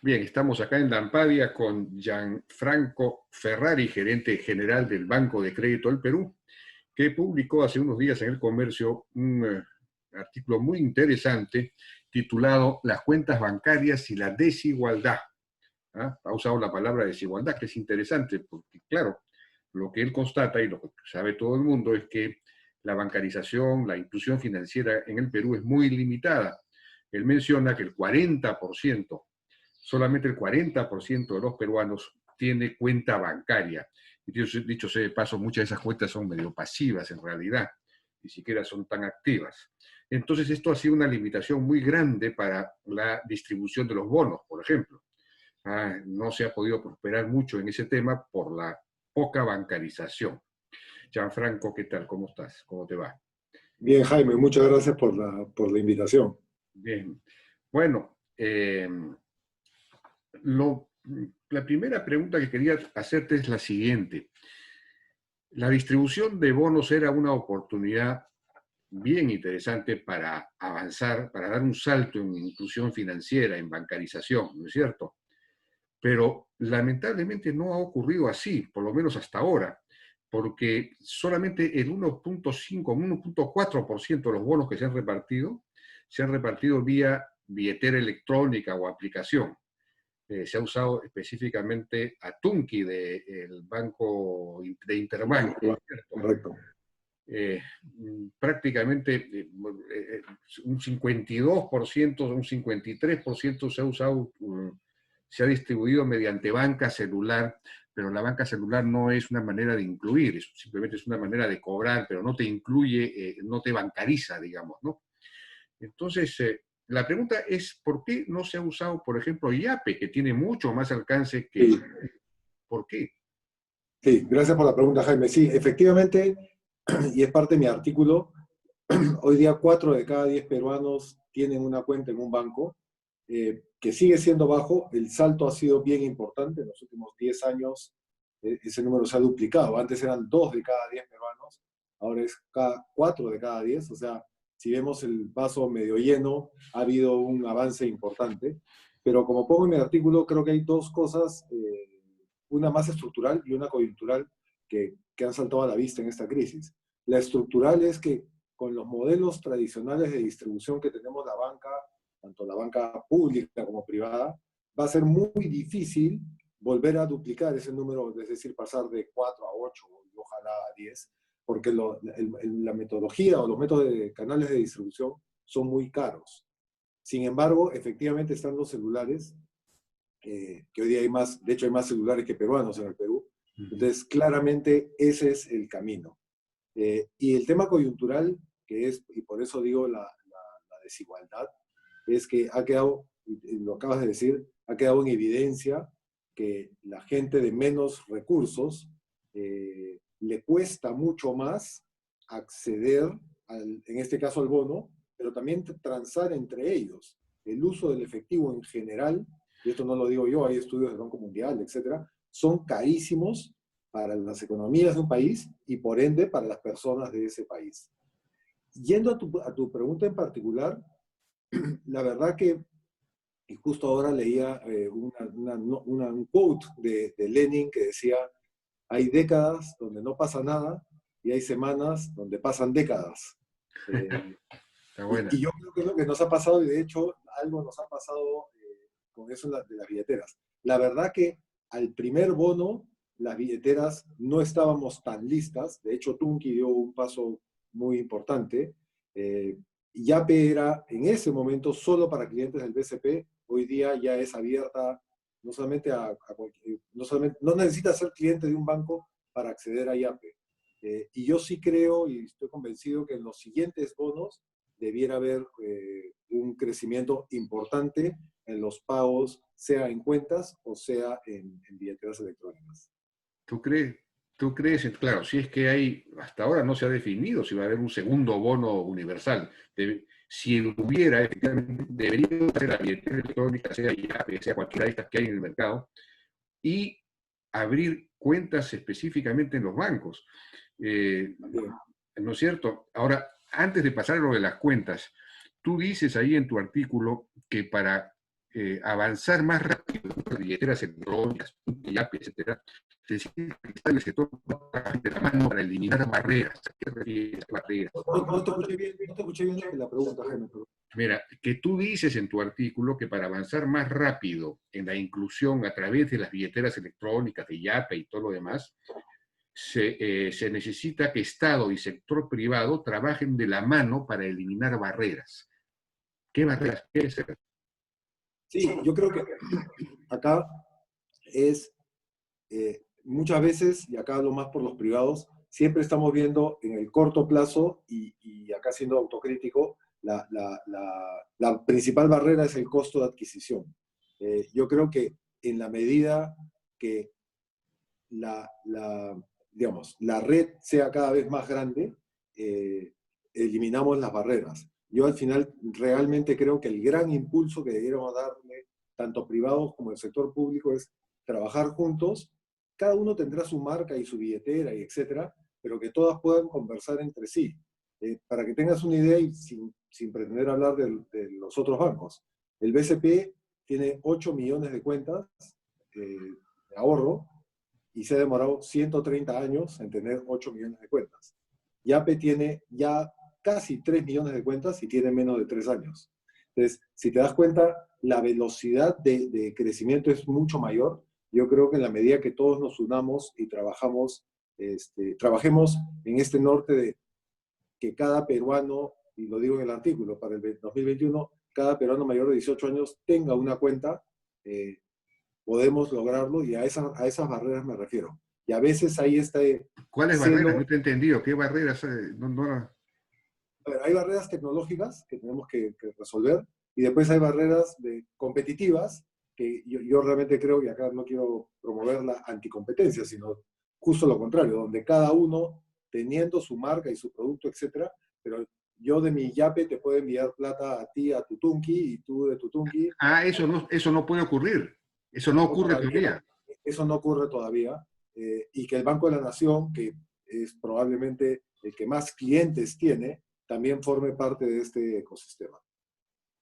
Bien, estamos acá en Lampadia con Gianfranco Ferrari, gerente general del Banco de Crédito del Perú, que publicó hace unos días en El Comercio un artículo muy interesante titulado Las cuentas bancarias y la desigualdad. ¿Ah? Ha usado la palabra desigualdad, que es interesante, porque claro, lo que él constata y lo que sabe todo el mundo es que la bancarización, la inclusión financiera en el Perú es muy limitada. Él menciona que el 40%, solamente el 40% de los peruanos tiene cuenta bancaria. Y dicho sea de paso, muchas de esas cuentas son medio pasivas en realidad, ni siquiera son tan activas. Entonces esto ha sido una limitación muy grande para la distribución de los bonos, por ejemplo. No se ha podido prosperar mucho en ese tema por la poca bancarización. Gianfranco, ¿qué tal? ¿Cómo estás? ¿Cómo te va? Bien, Jaime, muchas gracias por la invitación. Bien. Bueno, lo, la primera pregunta que quería hacerte es la siguiente. La distribución de bonos era una oportunidad bien interesante para avanzar, para dar un salto en inclusión financiera, en bancarización, ¿no es cierto? Pero lamentablemente no ha ocurrido así, por lo menos hasta ahora, porque solamente el 1.5, 1.4% de los bonos que se han repartido vía billetera electrónica o aplicación. Se ha usado específicamente a Tunki del Banco de Interbank, ¿cierto? Correcto. Eh, prácticamente un 52%, un 53% se ha usado, se ha distribuido mediante banca celular, pero la banca celular no es una manera de incluir, simplemente es una manera de cobrar, pero no te incluye, no te bancariza, digamos, ¿no? Entonces, la pregunta es, ¿por qué no se ha usado, por ejemplo, Yape, que tiene mucho más alcance que... Sí, ¿Por qué? sí, gracias por la pregunta, Jaime. Sí, efectivamente, y es parte de mi artículo, hoy día 4 de cada 10 peruanos tienen una cuenta en un banco, que sigue siendo bajo. El salto ha sido bien importante. En los últimos 10 años ese número se ha duplicado. Antes eran 2 de cada 10 peruanos, ahora es 4 de cada 10. O sea, si vemos el vaso medio lleno, ha habido un avance importante. Pero como pongo en mi artículo, creo que hay dos cosas, una más estructural y una coyuntural, que han saltado a la vista en esta crisis. La estructural es que con los modelos tradicionales de distribución que tenemos la banca, tanto la banca pública como privada, va a ser muy difícil volver a duplicar ese número, es decir, pasar de 4 a 8 y ojalá a 10, porque la metodología o los métodos de canales de distribución son muy caros. Sin embargo, efectivamente están los celulares, que hoy día hay más, de hecho hay más celulares que peruanos en el Perú. Entonces, claramente ese es el camino. Y el tema coyuntural, que es, y por eso digo la desigualdad, es que ha quedado, y lo acabas de decir, ha quedado en evidencia que la gente de menos recursos le cuesta mucho más acceder, en este caso al bono, pero también transar entre ellos. El uso del efectivo en general, y esto no lo digo yo, hay estudios del Banco Mundial, etcétera, son carísimos para las economías de un país y por ende para las personas de ese país. Yendo a tu pregunta en particular, la verdad que, y justo ahora leía un quote de Lenin que decía, hay décadas donde no pasa nada y hay semanas donde pasan décadas. Está buena. Y yo creo que es lo que nos ha pasado, y de hecho algo nos ha pasado con eso de las billeteras. La verdad que al primer bono, las billeteras no estábamos tan listas. De hecho, Tunki dio un paso muy importante. Yape era en ese momento solo para clientes del BCP. Hoy día ya es abierta no solamente no necesitas ser cliente de un banco para acceder a Yape. Y yo sí creo y estoy convencido que en los siguientes bonos debiera haber un crecimiento importante en los pagos, sea en cuentas o sea en billeteras electrónicas. ¿Tú crees? ¿Tú crees? Claro, si es que hay, hasta ahora no se ha definido si va a haber un segundo bono universal. Si lo hubiera, efectivamente, debería ser la billetera electrónica, sea IAPE, sea cualquiera de estas que hay en el mercado, y abrir cuentas específicamente en los bancos. ¿No es cierto? Ahora, antes de pasar a lo de las cuentas, tú dices ahí en tu artículo que para avanzar más rápido en las billeteras electrónicas, YAP, etcétera, se necesita que el Estado y el sector trabajen de la mano para eliminar barreras. ¿A qué refieres barreras? No te escuché bien, no te escuché bien la pregunta, Jaime. Mira, que tú dices en tu artículo que para avanzar más rápido en la inclusión a través de las billeteras electrónicas, de YAPE y todo lo demás, se necesita que Estado y sector privado trabajen de la mano para eliminar barreras. ¿Qué barreras quieres ser? Sí, yo creo que acá es muchas veces, y acá hablo más por los privados, siempre estamos viendo en el corto plazo, y acá siendo autocrítico, la principal barrera es el costo de adquisición. Yo creo que en la medida que digamos, la red sea cada vez más grande, eliminamos las barreras. Yo al final realmente creo que el gran impulso que debiéramos darle, tanto privados como el sector público, es trabajar juntos. Cada uno tendrá su marca y su billetera y etcétera, pero que todas puedan conversar entre sí. Para que tengas una idea y sin pretender hablar de los otros bancos, el BCP tiene 8 millones de cuentas de ahorro y se ha demorado 130 años en tener 8 millones de cuentas. Yape tiene ya casi 3 millones de cuentas y tiene menos de 3 años. Entonces, si te das cuenta, la velocidad de crecimiento es mucho mayor. Yo creo que en la medida que todos nos unamos y trabajemos en este norte de que cada peruano, y lo digo en el artículo, para el 2021, cada peruano mayor de 18 años tenga una cuenta, podemos lograrlo, y a esas barreras me refiero. Y a veces hay este ¿Cuáles barreras? celo. No te he entendido. ¿Qué barreras? A ver, hay barreras tecnológicas que tenemos que resolver, y después hay barreras competitivas, que yo realmente creo, y acá no quiero promover la anticompetencia, sino justo lo contrario, donde cada uno, teniendo su marca y su producto, etcétera, pero yo de mi Yape te puedo enviar plata a ti, a Tutunki, y tú de Tutunki. Eso no puede ocurrir. Eso no No, ocurre todavía, todavía. eso no ocurre todavía, y que el Banco de la Nación, que es probablemente el que más clientes tiene, también forme parte de este ecosistema.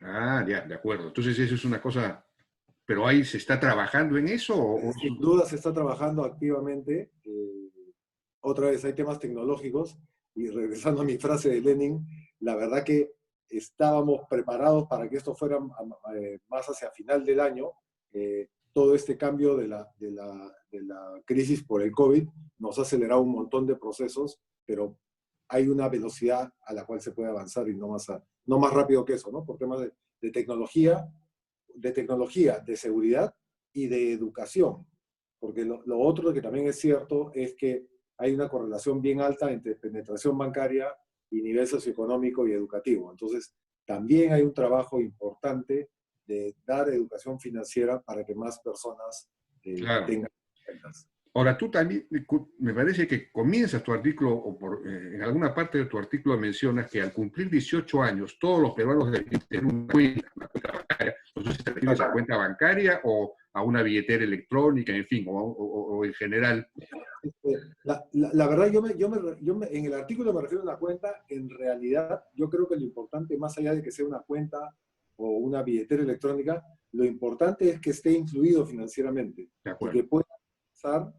Ah, ya, de acuerdo. Entonces eso es una cosa, pero ahí se está trabajando en eso o Sin duda se está trabajando activamente. Otra vez hay temas tecnológicos, y regresando a mi frase de Lenin, la verdad que estábamos preparados para que esto fuera más hacia final del año. Todo este cambio de la crisis por el COVID nos ha acelerado un montón de procesos, pero hay una velocidad a la cual se puede avanzar, y no más rápido que eso, ¿no? Por temas de tecnología, de seguridad y de educación. Porque lo otro que también es cierto es que hay una correlación bien alta entre penetración bancaria y nivel socioeconómico y educativo. Entonces, también hay un trabajo importante de dar educación financiera para que más personas claro. tengan cuentas. Ahora, tú también, me parece que comienzas tu artículo, en alguna parte de tu artículo mencionas que al cumplir 18 años, todos los peruanos deben tener una cuenta bancaria. No sé si te refieres a cuenta bancaria o a una billetera electrónica, en fin, o en general. La verdad, en el artículo me refiero a una cuenta. En realidad, yo creo que lo importante, más allá de que sea una cuenta o una billetera electrónica, lo importante es que esté incluido financieramente De y acuerdo. que pueda usar,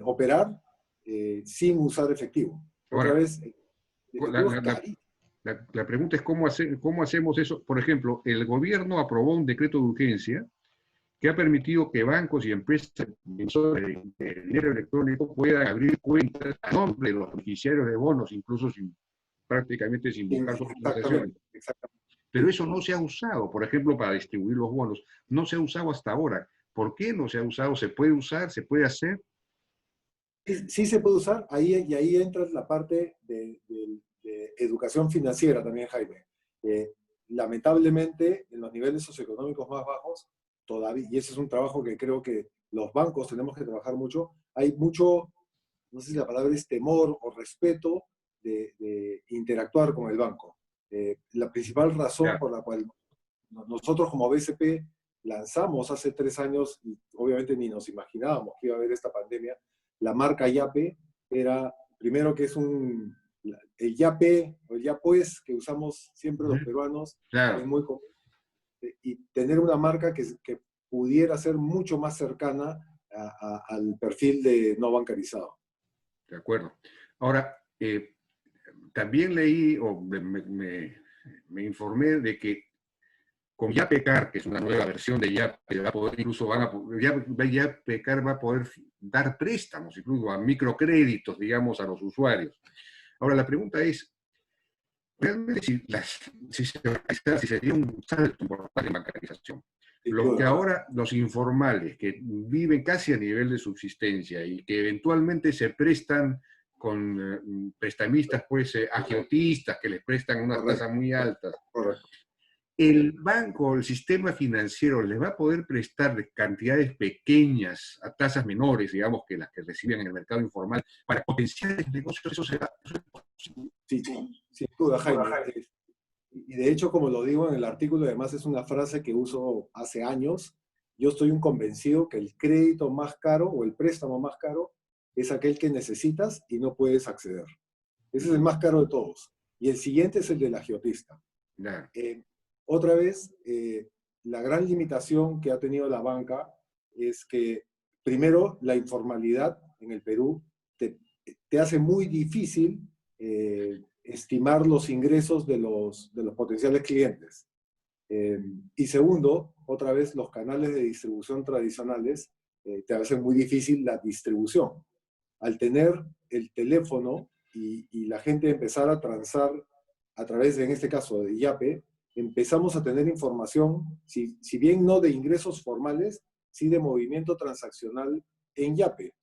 operar sin usar efectivo. Otra Ahora, vez, el la, efectivo es la, la, carísimo. la pregunta es cómo hacemos eso. Por ejemplo, el gobierno aprobó un decreto de urgencia que ha permitido que bancos y empresas de dinero electrónico puedan abrir cuentas a nombre de los beneficiarios de bonos, incluso prácticamente sin buscar su autorización. Exactamente, exactamente. Pero Sí. eso no se ha usado, por ejemplo, para distribuir los bonos. No se ha usado hasta ahora. ¿Por qué no se ha usado? ¿Se puede usar? ¿Se puede hacer? Sí se puede usar, y ahí entra la parte de educación financiera también, Jaime. Lamentablemente, en los niveles socioeconómicos más bajos, todavía, y ese es un trabajo que creo que los bancos tenemos que trabajar mucho, hay mucho, no sé si la palabra es temor o respeto de interactuar con el banco. La principal razón Ya. por la cual nosotros como BCP lanzamos hace 3 años, y obviamente ni nos imaginábamos que iba a haber esta pandemia, la marca Yape. Era, primero, que es el yape o el ya pues que usamos siempre los peruanos es Claro, muy común. Y tener una marca que pudiera ser mucho más cercana al perfil de no bancarizado. de acuerdo. Ahora, también leí o me informé de que con Yapecar, que es una nueva versión de Yape, va a poder incluso Yapecar va a poder dar préstamos, incluso a microcréditos, digamos, a los usuarios. Ahora, la pregunta es, realmente si sería un salto importante en bancarización. Sin Los que duda. ahora, los informales, que viven casi a nivel de subsistencia y que eventualmente se prestan con prestamistas, pues, agiotistas, que les prestan unas Correcto, tasas muy altas, correcto. el banco, el sistema financiero, les va a poder prestar de cantidades pequeñas a tasas menores, digamos, que las que reciben en el mercado informal, para potenciar el negocio. Eso será. Sí, sin duda, Jaime. Y de hecho, como lo digo en el artículo, además es una frase que uso hace años, yo estoy un convencido que el crédito más caro o el préstamo más caro es aquel que necesitas y no puedes acceder. Ese es el más caro de todos. Y el siguiente es el del agiotista. Claro. Eh, Otra vez, la gran limitación que ha tenido la banca es que, primero, la informalidad en el Perú te hace muy difícil estimar los ingresos de los potenciales clientes. Y segundo, otra vez, los canales de distribución tradicionales te hacen muy difícil la distribución. Al tener el teléfono y la gente empezar a transar a través, en este caso, de Yape, empezamos a tener información, si bien no de ingresos formales, sí de movimiento transaccional en Yape.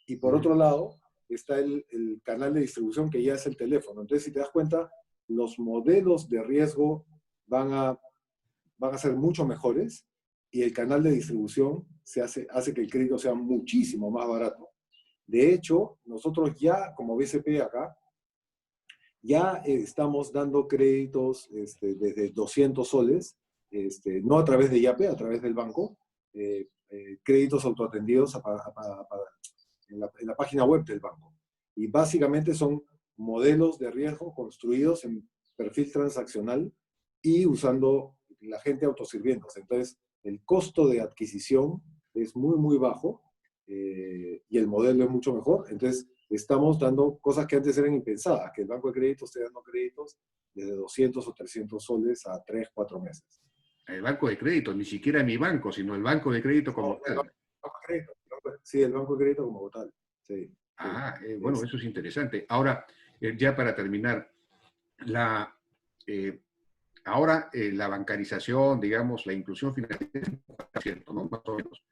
Y por otro lado, está el canal de distribución que ya es el teléfono. Entonces, si te das cuenta, los modelos de riesgo van a ser mucho mejores y el canal de distribución hace que el crédito sea muchísimo más barato. De hecho, nosotros ya, como BCP acá, ya estamos dando créditos desde 200 soles, no a través de Yape, a través del banco, créditos autoatendidos en la página web del banco. Y básicamente son modelos de riesgo construidos en perfil transaccional y usando la gente autosirviéndose. Entonces, el costo de adquisición es muy, muy bajo y el modelo es mucho mejor. Entonces, estamos dando cosas que antes eran impensadas, que el banco de créditos esté dando créditos desde 200 o 300 soles a 3, 4 meses. El banco de crédito, ni siquiera mi banco, sino el banco de crédito No, como tal. banco de crédito, sí, el banco de crédito como tal. Sí, sí. Ah, bueno, eso es interesante. Ahora, ya para terminar, la, eh, ahora la bancarización, digamos, la inclusión financiera es un 50%, ¿no? Más o menos.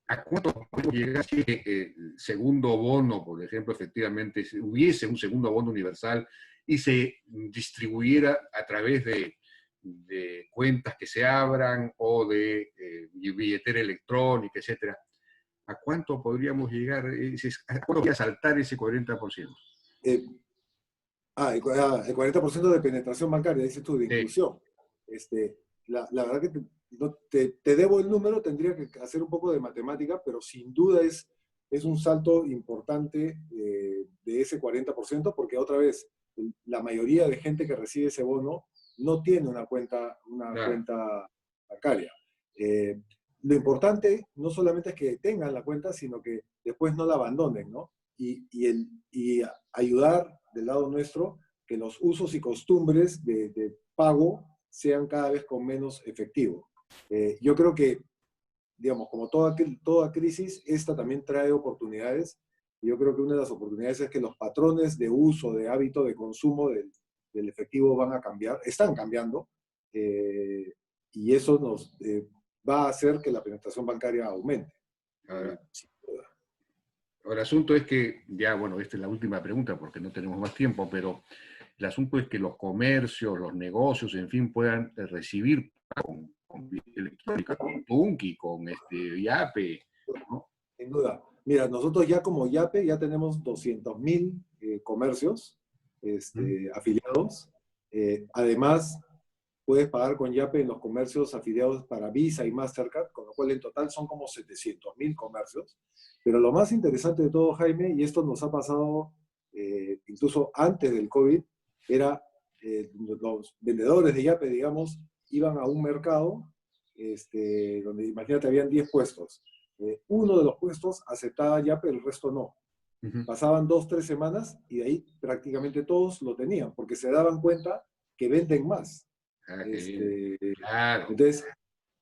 ¿A cuánto podemos llegar si el segundo bono, por ejemplo, efectivamente, si hubiese un segundo bono universal y se distribuyera a través de cuentas que se abran o de billetera electrónica, etcétera? ¿A cuánto podríamos llegar? ¿A cuánto podría saltar ese 40%? Eh, el 40% de penetración bancaria, dices tú, de Sí, inclusión. La verdad que te debo el número, tendría que hacer un poco de matemática, pero sin duda es un salto importante de ese 40%, porque otra vez, la mayoría de gente que recibe ese bono no tiene una claro. cuenta bancaria. Eh, lo importante no solamente es que tengan la cuenta, sino que después no la abandonen, ¿no? Y ayudar del lado nuestro que los usos y costumbres de pago sean cada vez con menos efectivo. Yo creo que, digamos, como toda crisis, esta también trae oportunidades. Yo creo que una de las oportunidades es que los patrones de uso, de hábito, de consumo del efectivo van a cambiar, están cambiando, y eso nos va a hacer que la penetración bancaria aumente. Ahora, Sin duda. el asunto es que, ya, bueno, esta es la última pregunta porque no tenemos más tiempo, pero el asunto es que los comercios, los negocios, en fin, puedan recibir con electrónica, con Punky, con Yape, ¿no? Sin duda. Mira, nosotros ya como Yape ya tenemos 200.000 comercios ¿Mm? afiliados. Además, puedes pagar con Yape en los comercios afiliados para Visa y Mastercard, con lo cual en total son como 700.000 comercios. Pero lo más interesante de todo, Jaime, y esto nos ha pasado incluso antes del COVID, era los vendedores de yape, digamos, iban a un mercado donde, imagínate, habían 10 puestos. Uno de los puestos aceptaba yape, el resto no. Pasaban 2, 3 semanas y de ahí prácticamente todos lo tenían, porque se daban cuenta que venden más. Claro. Entonces,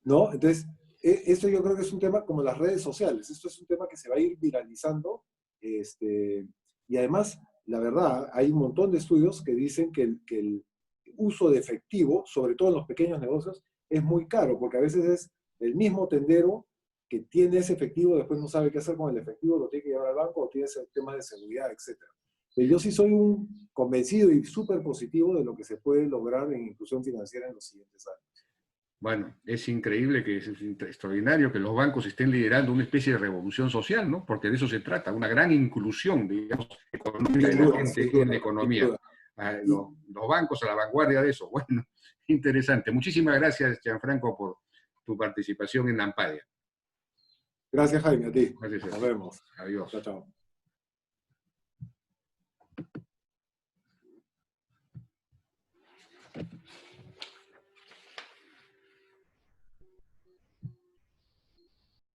¿no? Entonces, esto yo creo que es un tema como las redes sociales. Esto es un tema que se va a ir viralizando. Y además, la verdad, hay un montón de estudios que dicen que el uso de efectivo, sobre todo en los pequeños negocios, es muy caro, porque a veces es el mismo tendero que tiene ese efectivo, después no sabe qué hacer con el efectivo, lo tiene que llevar al banco o tiene temas de seguridad, etc. Pero yo sí soy un convencido y súper positivo de lo que se puede lograr en inclusión financiera en los siguientes años. Bueno, es increíble, es extraordinario que los bancos estén liderando una especie de revolución social, ¿no? Porque de eso se trata, una gran inclusión, digamos, económica de la gente en la economía. Los bancos a la vanguardia de eso. Bueno, interesante. Muchísimas gracias, Gianfranco, por tu participación en la Ampadia. Gracias, Jaime, a ti. Gracias. Nos vemos. Adiós. Chao, chao.